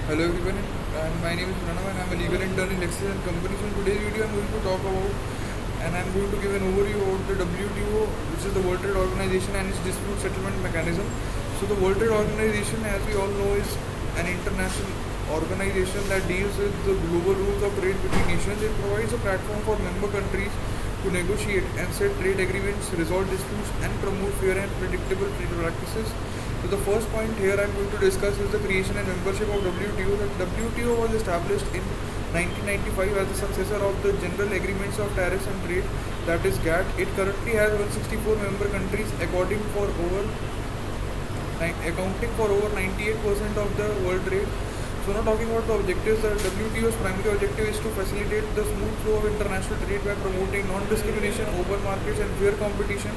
Hello everyone, and my name is Pranav and I'm a legal intern in Lexis and Company. So in today's video I'm going to talk about and I'm going to give an overview about the WTO, which is the World Trade Organization, and its dispute settlement mechanism. So the World Trade Organization, as we all know, is an international organization that deals with the global rules of trade between nations. It provides a platform for member countries to negotiate and set trade agreements, resolve disputes, and promote fair and predictable trade practices. So the first point here I'm going to discuss is the creation and membership of WTO. The WTO was established in 1995 as the successor of the General Agreements of Tariffs and Trade, that is GATT. It currently has 164 member countries, accounting for over 98% of the world trade. So now talking about the objectives, the WTO's primary objective is to facilitate the smooth flow of international trade by promoting non-discrimination, open markets and fair competition.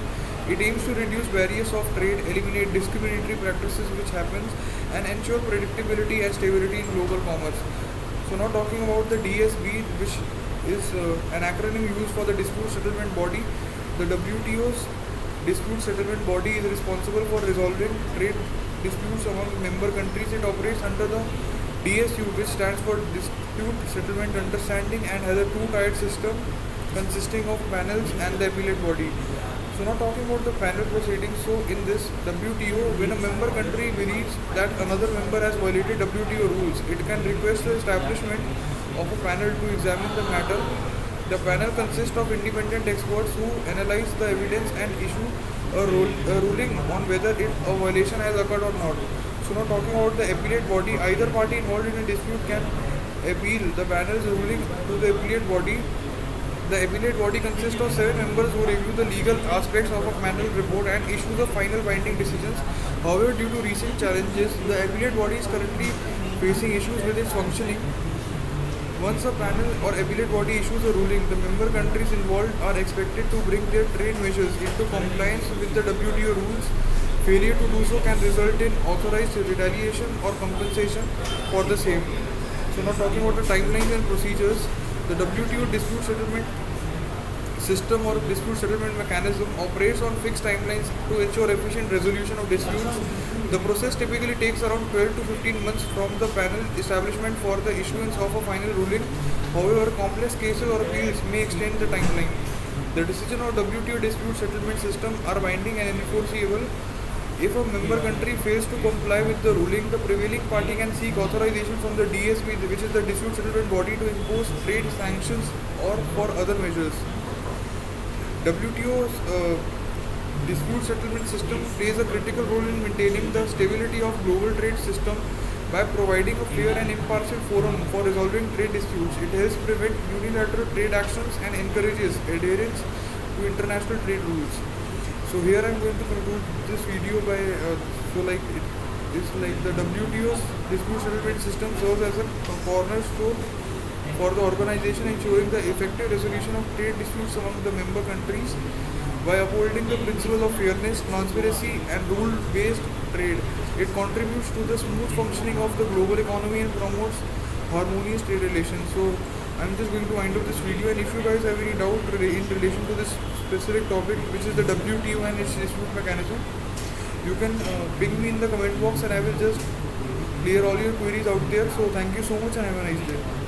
It aims to reduce barriers of trade, eliminate discriminatory practices which happens, and ensure predictability and stability in global commerce. So now talking about the DSB, which is an acronym used for the Dispute Settlement Body. The WTO's Dispute Settlement Body is responsible for resolving trade disputes among member countries. It operates under the DSU, which stands for Dispute Settlement Understanding, and has a two-tiered system consisting of panels and the appellate body. So now talking about the panel proceedings, so in this WTO, when a member country believes that another member has violated WTO rules, it can request the establishment of a panel to examine the matter. The panel consists of independent experts who analyze the evidence and issue a ruling on whether a violation has occurred or not. So now talking about the appellate body, either party involved in a dispute can appeal the panel's ruling to the appellate body. The appellate body consists of 7 members who review the legal aspects of a panel report and issue the final binding decisions. However, due to recent challenges, the appellate body is currently facing issues with its functioning. Once a panel or appellate body issues a ruling, the member countries involved are expected to bring their trade measures into compliance with the WTO rules. Failure to do so can result in authorized retaliation or compensation for the same. So now talking about the timelines and procedures, the WTO dispute settlement system or dispute settlement mechanism operates on fixed timelines to ensure efficient resolution of disputes. The process typically takes around 12 to 15 months from the panel establishment for the issuance of a final ruling. However, complex cases or appeals may extend the timeline. The decision of WTO dispute settlement system are binding and enforceable. If a member country fails to comply with the ruling, the prevailing party can seek authorization from the DSB, which is the dispute settlement body, to impose trade sanctions or for other measures. WTO's dispute settlement system plays a critical role in maintaining the stability of global trade system by providing a fair and impartial forum for resolving trade disputes. It helps prevent unilateral trade actions and encourages adherence to international trade rules. So here I'm going to conclude this video by it is like the WTO's dispute settlement system serves as a cornerstone for the organization, ensuring the effective resolution of trade disputes among the member countries by upholding the principles of fairness, transparency, and rule-based trade. It contributes to the smooth functioning of the global economy and promotes harmonious trade relations. So I'm just going to wind up this video, and if you guys have any doubt in relation to this specific topic, which is the WTO and its dispute mechanism, you can ping me in the comment box and I will just clear all your queries out there. So thank you so much and have a nice day.